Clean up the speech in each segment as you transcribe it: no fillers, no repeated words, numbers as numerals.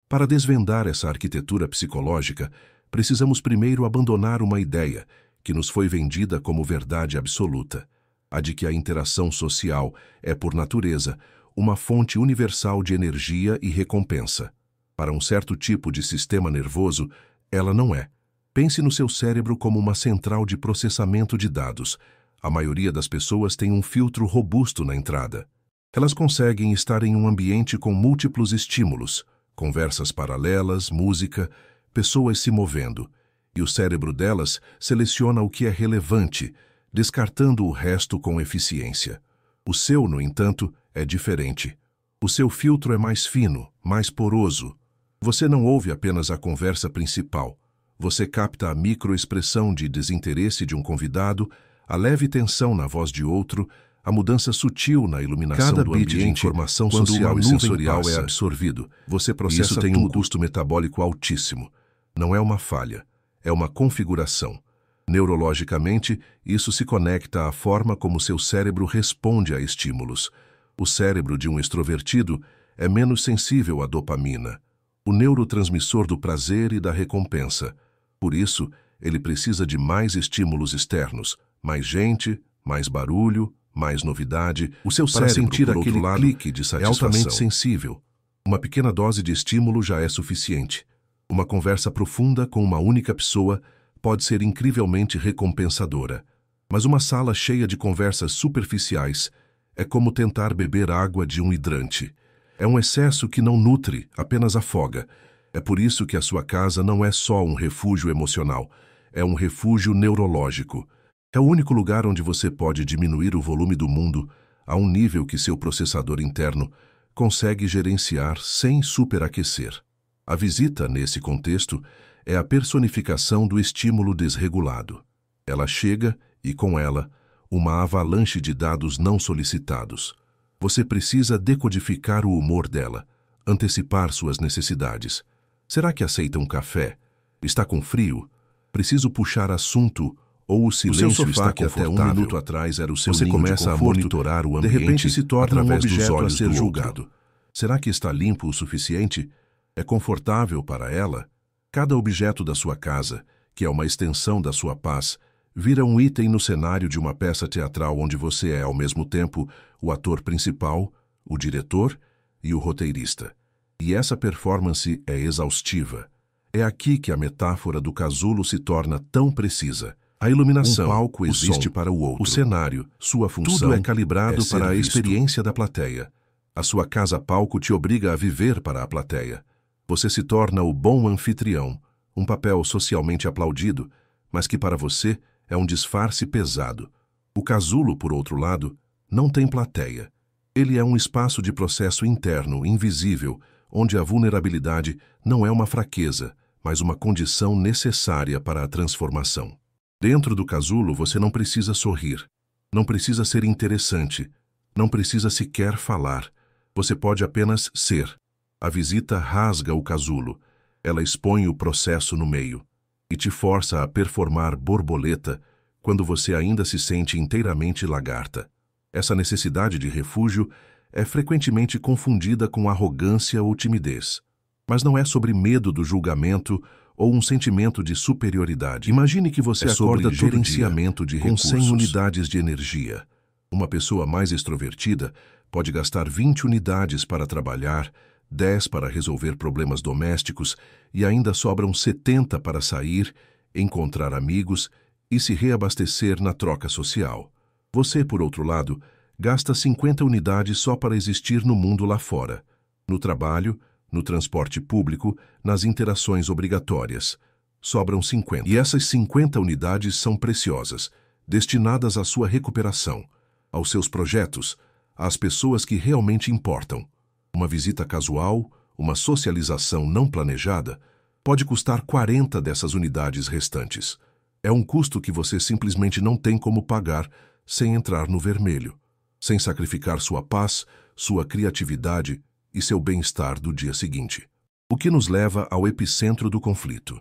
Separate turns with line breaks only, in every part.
Para desvendar essa arquitetura psicológica, precisamos primeiro abandonar uma ideia que nos foi vendida como verdade absoluta, a de que a interação social é, por natureza, uma fonte universal de energia e recompensa. Para um certo tipo de sistema nervoso, ela não é. Pense no seu cérebro como uma central de processamento de dados. A maioria das pessoas tem um filtro robusto na entrada. Elas conseguem estar em um ambiente com múltiplos estímulos, conversas paralelas, música, pessoas se movendo, e o cérebro delas seleciona o que é relevante, descartando o resto com eficiência. O seu, no entanto, é diferente. O seu filtro é mais fino, mais poroso. Você não ouve apenas a conversa principal. Você capta a microexpressão de desinteresse de um convidado, a leve tensão na voz de outro, a mudança sutil na iluminação do ambiente, de informação social e sensorial é absorvido. Você processa isso tem um custo metabólico altíssimo. Não é uma falha, é uma configuração. Neurologicamente, isso se conecta à forma como seu cérebro responde a estímulos. O cérebro de um extrovertido é menos sensível à dopamina, o neurotransmissor do prazer e da recompensa. Por isso, ele precisa de mais estímulos externos, mais gente, mais barulho, mais novidade. O seu cérebro, sentir por aquele clique de satisfação, é altamente sensível. Uma pequena dose de estímulo já é suficiente. Uma conversa profunda com uma única pessoa pode ser incrivelmente recompensadora. Mas uma sala cheia de conversas superficiais é como tentar beber água de um hidrante. É um excesso que não nutre, apenas afoga. É por isso que a sua casa não é só um refúgio emocional, é um refúgio neurológico. É o único lugar onde você pode diminuir o volume do mundo a um nível que seu processador interno consegue gerenciar sem superaquecer. A visita, nesse contexto, é a personificação do estímulo desregulado. Ela chega e, com ela, uma avalanche de dados não solicitados. Você precisa decodificar o humor dela, antecipar suas necessidades. Será que aceita um café? Está com frio? Preciso puxar assunto ou o silêncio está que até um minuto atrás era o seu ninho de conforto. Você começa a monitorar o ambiente, de repente se torna através um objeto dos olhos a ser julgado. Será que está limpo o suficiente? É confortável para ela? Cada objeto da sua casa, que é uma extensão da sua paz, vira um item no cenário de uma peça teatral onde você é, ao mesmo tempo, o ator principal, o diretor e o roteirista. E essa performance é exaustiva. É aqui que a metáfora do casulo se torna tão precisa. A iluminação, palco existe para o outro. O cenário, sua função, tudo é calibrado para a experiência da plateia. A sua casa-palco te obriga a viver para a plateia. Você se torna o bom anfitrião, um papel socialmente aplaudido, mas que para você é um disfarce pesado. O casulo, por outro lado, não tem plateia. Ele é um espaço de processo interno, invisível, onde a vulnerabilidade não é uma fraqueza, mas uma condição necessária para a transformação. Dentro do casulo você não precisa sorrir, não precisa ser interessante, não precisa sequer falar. Você pode apenas ser. A visita rasga o casulo, ela expõe o processo no meio e te força a performar borboleta quando você ainda se sente inteiramente lagarta. Essa necessidade de refúgio é frequentemente confundida com arrogância ou timidez. Mas não é sobre medo do julgamento ou um sentimento de superioridade. Imagine que você acorda gerenciamento de recursos com 100 unidades de energia. Uma pessoa mais extrovertida pode gastar 20 unidades para trabalhar, 10 para resolver problemas domésticos e ainda sobram 70 para sair, encontrar amigos e se reabastecer na troca social. Você, por outro lado, gasta 50 unidades só para existir no mundo lá fora, no trabalho, no transporte público, nas interações obrigatórias. Sobram 50. E essas 50 unidades são preciosas, destinadas à sua recuperação, aos seus projetos, às pessoas que realmente importam. Uma visita casual, uma socialização não planejada, pode custar 40 dessas unidades restantes. É um custo que você simplesmente não tem como pagar sem entrar no vermelho, sem sacrificar sua paz, sua criatividade e seu bem-estar do dia seguinte. O que nos leva ao epicentro do conflito.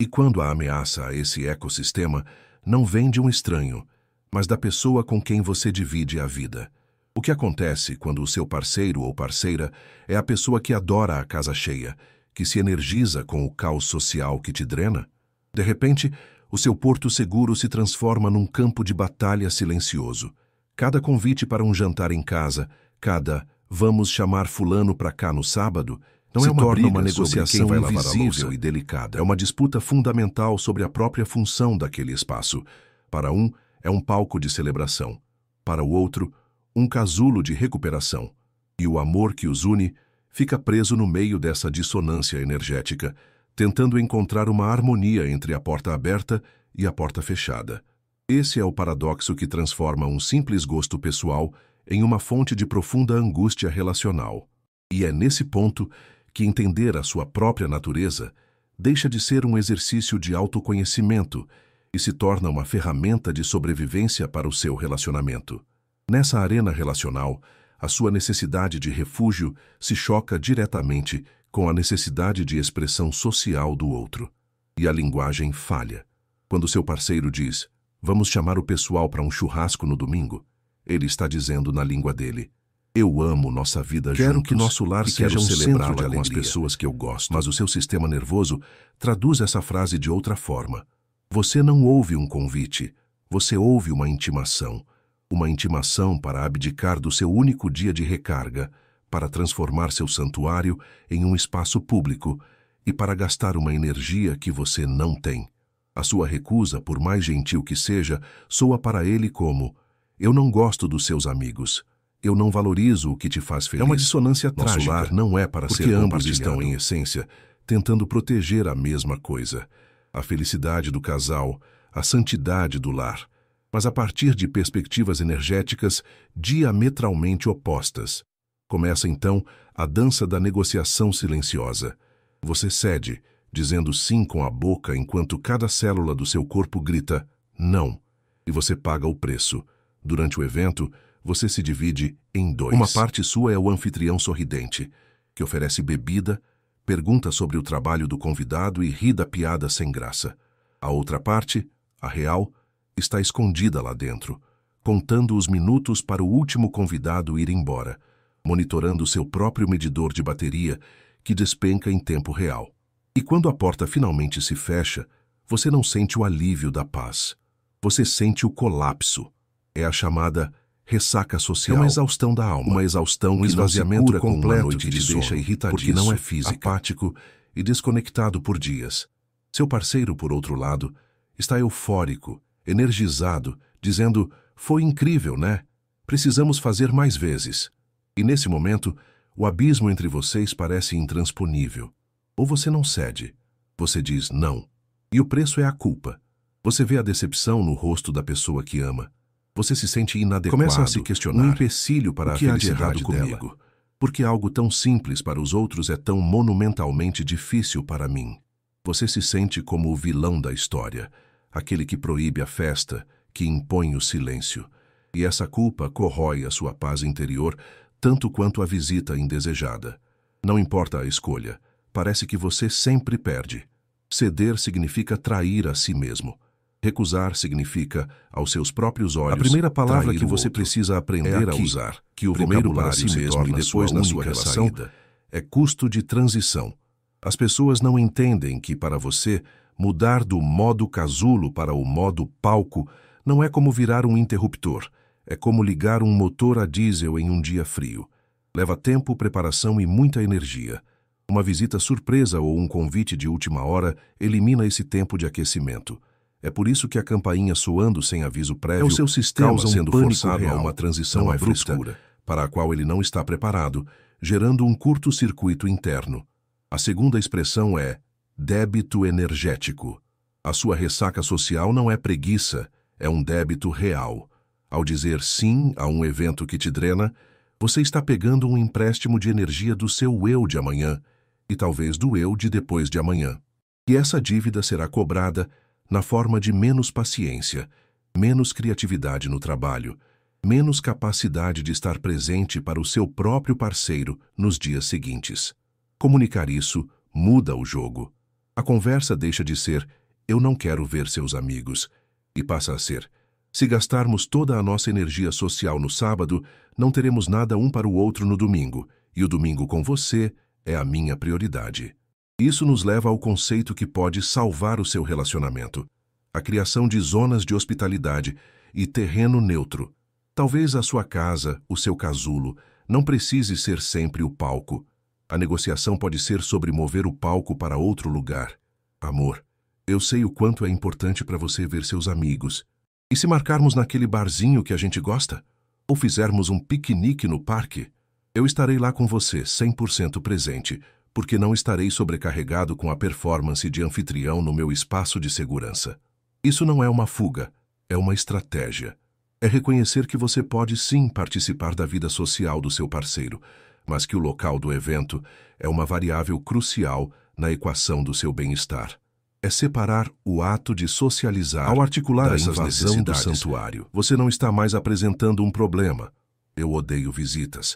E quando a ameaça a esse ecossistema não vem de um estranho, mas da pessoa com quem você divide a vida. O que acontece quando o seu parceiro ou parceira é a pessoa que adora a casa cheia, que se energiza com o caos social que te drena? De repente, o seu porto seguro se transforma num campo de batalha silencioso. Cada convite para um jantar em casa, cada "vamos chamar fulano para cá no sábado", não
se
é uma
torna
briga
uma
negociação
sobre quem vai lavar a
invisível
louça.
e delicada. É uma disputa fundamental sobre a própria função daquele espaço. Para um, é um palco de celebração. Para o outro, um casulo de recuperação. E o amor que os une fica preso no meio dessa dissonância energética, tentando encontrar uma harmonia entre a porta aberta e a porta fechada. Esse é o paradoxo que transforma um simples gosto pessoal em uma fonte de profunda angústia relacional. E é nesse ponto que entender a sua própria natureza deixa de ser um exercício de autoconhecimento e se torna uma ferramenta de sobrevivência para o seu relacionamento. Nessa arena relacional, a sua necessidade de refúgio se choca diretamente com a necessidade de expressão social do outro. E a linguagem falha. Quando seu parceiro diz, "Vamos chamar o pessoal para um churrasco no domingo", ele está dizendo na língua dele, "Eu amo nossa vida juntos.
Quero que nosso lar seja um centro de
com as pessoas que eu gosto." Mas o seu sistema nervoso traduz essa frase de outra forma. Você não ouve um convite, você ouve uma intimação. Uma intimação para abdicar do seu único dia de recarga, para transformar seu santuário em um espaço público e para gastar uma energia que você não tem. A sua recusa, por mais gentil que seja, soa para ele como: "Eu não gosto dos seus amigos. Eu não valorizo o que te faz feliz."
É uma dissonância
Nosso
trágica,
lar não é para
porque
ser
ambos
compartilhado.
estão,
Em essência, tentando proteger a mesma coisa. A felicidade do casal, a santidade do lar. Mas a partir de perspectivas energéticas diametralmente opostas. Começa então a dança da negociação silenciosa. Você cede, dizendo sim com a boca enquanto cada célula do seu corpo grita não. E você paga o preço. Durante o evento, você se divide em dois. Uma parte sua é o anfitrião sorridente, que oferece bebida, pergunta sobre o trabalho do convidado e ri da piada sem graça. A outra parte, a real, está escondida lá dentro, contando os minutos para o último convidado ir embora, monitorando seu próprio medidor de bateria que despenca em tempo real. E quando a porta finalmente se fecha, você não sente o alívio da paz. Você sente o colapso. É a chamada ressaca social.
É uma exaustão da alma.
Uma exaustão
Um
que
esvaziamento
não se cura com uma
completo
noite
que
de
te deixa
sono,
irritadiço,
porque não é física,
apático
e desconectado por dias. Seu parceiro, por outro lado, está eufórico, energizado, dizendo: "Foi incrível, né? Precisamos fazer mais vezes." E nesse momento, o abismo entre vocês parece intransponível. Ou você não cede. Você diz não. E o preço é a culpa. Você vê a decepção no rosto da pessoa que ama. Você se sente inadequado.
Começa a se questionar.
Um empecilho para
O que
a
há de
felicidade
errado
dela.
comigo?
Porque algo tão simples para os outros é tão monumentalmente difícil para mim. Você se sente como o vilão da história, aquele que proíbe a festa, que impõe o silêncio. E essa culpa corrói a sua paz interior tanto quanto a visita indesejada. Não importa a escolha, parece que você sempre perde. Ceder significa trair a si mesmo. Recusar significa, aos seus próprios olhos,
A primeira palavra
trair
que
o
você
outro.
precisa aprender
É
a
aqui
usar,
que o
primeiro
vocabulário
para si
se
mesmo
torna
e depois
sua
na
única
sua relação,
saída. É custo de transição. As pessoas não entendem que, para você, mudar do modo casulo para o modo palco não é como virar um interruptor, é como ligar um motor a diesel em um dia frio. Leva tempo, preparação e muita energia. Uma visita surpresa ou um convite de última hora elimina esse tempo de aquecimento. É por isso que a campainha soando sem aviso prévio
É o seu sistema
causa
sendo
pânico
forçado
real,
a uma transição
não é
abrupta,
frescura, para a qual ele não está preparado, gerando um curto-circuito interno. A segunda expressão é débito energético. A sua ressaca social não é preguiça, é um débito real. Ao dizer sim a um evento que te drena, você está pegando um empréstimo de energia do seu eu de amanhã e talvez do eu de depois de amanhã. E essa dívida será cobrada na forma de menos paciência, menos criatividade no trabalho, menos capacidade de estar presente para o seu próprio parceiro nos dias seguintes. Comunicar isso muda o jogo. A conversa deixa de ser "eu não quero ver seus amigos" e passa a ser "se gastarmos toda a nossa energia social no sábado, não teremos nada um para o outro no domingo, e o domingo com você é a minha prioridade." Isso nos leva ao conceito que pode salvar o seu relacionamento: a criação de zonas de hospitalidade e terreno neutro. Talvez a sua casa, o seu casulo, não precise ser sempre o palco. A negociação pode ser sobre mover o palco para outro lugar. Amor, eu sei o quanto é importante para você ver seus amigos. E se marcarmos naquele barzinho que a gente gosta? Ou fizermos um piquenique no parque? Eu estarei lá com você, 100% presente, porque não estarei sobrecarregado com a performance de anfitrião no meu espaço de segurança. Isso não é uma fuga, é uma estratégia. É reconhecer que você pode sim participar da vida social do seu parceiro, mas que o local do evento é uma variável crucial na equação do seu bem-estar. É separar o ato de socializar ao articular da invasão do santuário. Você não está mais apresentando um problema, eu odeio visitas,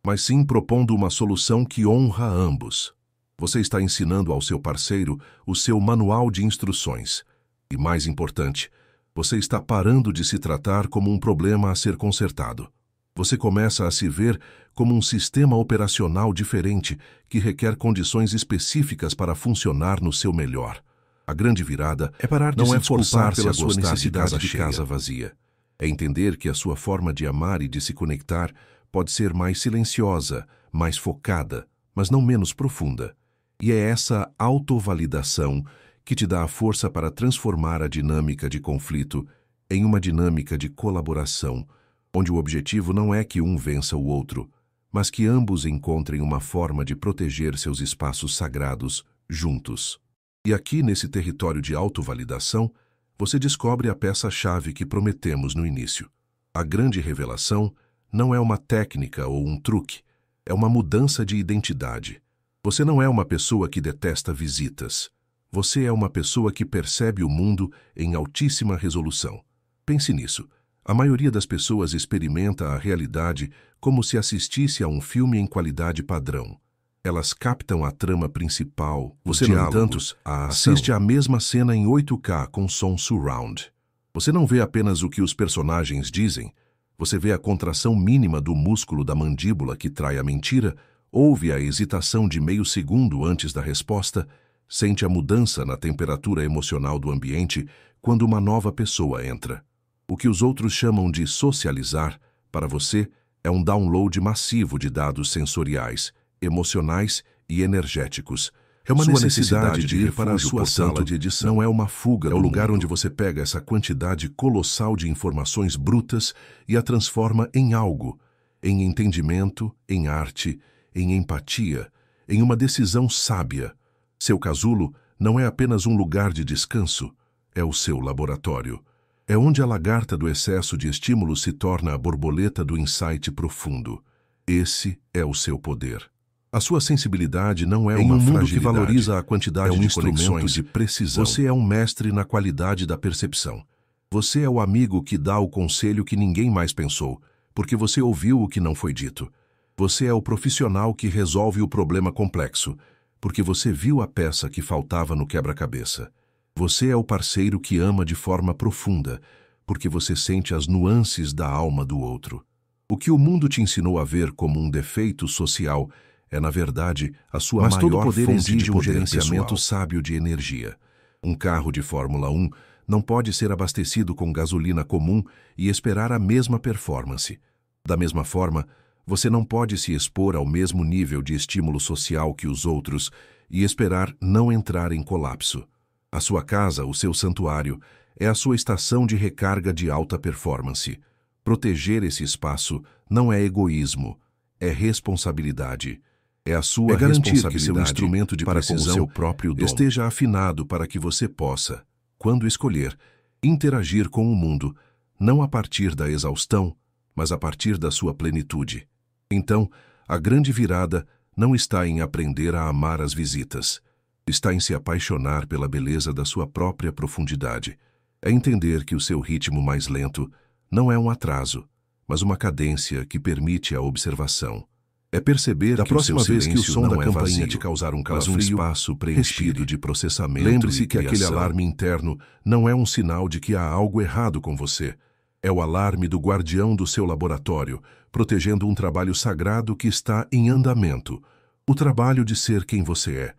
mas sim propondo uma solução que honra ambos. Você está ensinando ao seu parceiro o seu manual de instruções. E mais importante, você está parando de se tratar como um problema a ser consertado. Você começa a se ver como um sistema operacional diferente que requer condições específicas para funcionar no seu melhor. A grande virada é parar de se forçar pela sua necessidade de casa vazia. É entender que a sua forma de amar e de se conectar pode ser mais silenciosa, mais focada, mas não menos profunda. E é essa autovalidação que te dá a força para transformar a dinâmica de conflito em uma dinâmica de colaboração, onde o objetivo não é que um vença o outro, mas que ambos encontrem uma forma de proteger seus espaços sagrados juntos. E aqui, nesse território de autovalidação, você descobre a peça-chave que prometemos no início. A grande revelação não é uma técnica ou um truque, é uma mudança de identidade. Você não é uma pessoa que detesta visitas. Você é uma pessoa que percebe o mundo em altíssima resolução. Pense nisso. A maioria das pessoas experimenta a realidade como se assistisse a um filme em qualidade padrão. Elas captam a trama principal, você, no entanto, assiste à mesma cena em 8K com som surround. Você não vê apenas o que os personagens dizem, você vê a contração mínima do músculo da mandíbula que trai a mentira, ouve a hesitação de meio segundo antes da resposta, sente a mudança na temperatura emocional do ambiente quando uma nova pessoa entra. O que os outros chamam de socializar, para você, é um download massivo de dados sensoriais, emocionais e energéticos. É uma necessidade de ir para a sua sala de edição. Não é uma fuga, é o lugar onde você pega essa quantidade colossal de informações brutas e a transforma em algo, em entendimento, em arte, em empatia, em uma decisão sábia. Seu casulo não é apenas um lugar de descanso, é o seu laboratório. É onde a lagarta do excesso de estímulo se torna a borboleta do insight profundo. Esse é o seu poder. A sua sensibilidade não é uma fragilidade, que valoriza a quantidade de conexões de precisão. Você é um mestre na qualidade da percepção. Você é o amigo que dá o conselho que ninguém mais pensou, porque você ouviu o que não foi dito. Você é o profissional que resolve o problema complexo, porque você viu a peça que faltava no quebra-cabeça. Você é o parceiro que ama de forma profunda, porque você sente as nuances da alma do outro. O que o mundo te ensinou a ver como um defeito social é, na verdade, a sua maior fonte de poder. Mas todo poder exige um gerenciamento sábio de energia. Um carro de Fórmula 1 não pode ser abastecido com gasolina comum e esperar a mesma performance. Da mesma forma, você não pode se expor ao mesmo nível de estímulo social que os outros e esperar não entrar em colapso. A sua casa, o seu santuário, é a sua estação de recarga de alta performance. Proteger esse espaço não é egoísmo, é responsabilidade. É a sua responsabilidade que seu instrumento de precisão seu próprio dom esteja afinado para que você possa, quando escolher, interagir com o mundo, não a partir da exaustão, mas a partir da sua plenitude. Então, a grande virada não está em aprender a amar as visitas. Está em se apaixonar pela beleza da sua própria profundidade. É entender que o seu ritmo mais lento não é um atraso, mas uma cadência que permite a observação. É perceber que próxima vez que o som da campainha te causar um calafrio, um espaço preenchido de processamento. Lembre-se que aquele alarme interno não é um sinal de que há algo errado com você. É o alarme do guardião do seu laboratório, protegendo um trabalho sagrado que está em andamento. O trabalho de ser quem você é.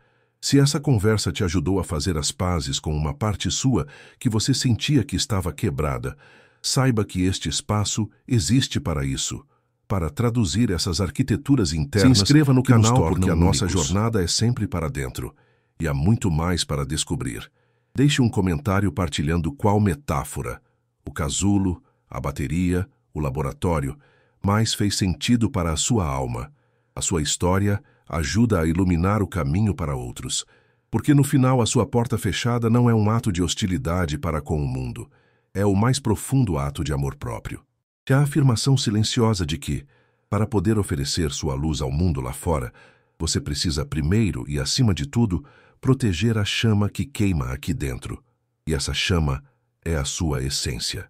Se essa conversa te ajudou a fazer as pazes com uma parte sua que você sentia que estava quebrada, saiba que este espaço existe para isso, para traduzir essas arquiteturas internas. Se inscreva no canal porque a nossa jornada é sempre para dentro e há muito mais para descobrir. Deixe um comentário partilhando qual metáfora, o casulo, a bateria, o laboratório, mais fez sentido para a sua alma. A sua história ajuda a iluminar o caminho para outros, porque no final a sua porta fechada não é um ato de hostilidade para com o mundo, é o mais profundo ato de amor próprio. É a afirmação silenciosa de que, para poder oferecer sua luz ao mundo lá fora, você precisa primeiro e acima de tudo proteger a chama que queima aqui dentro. E essa chama é a sua essência.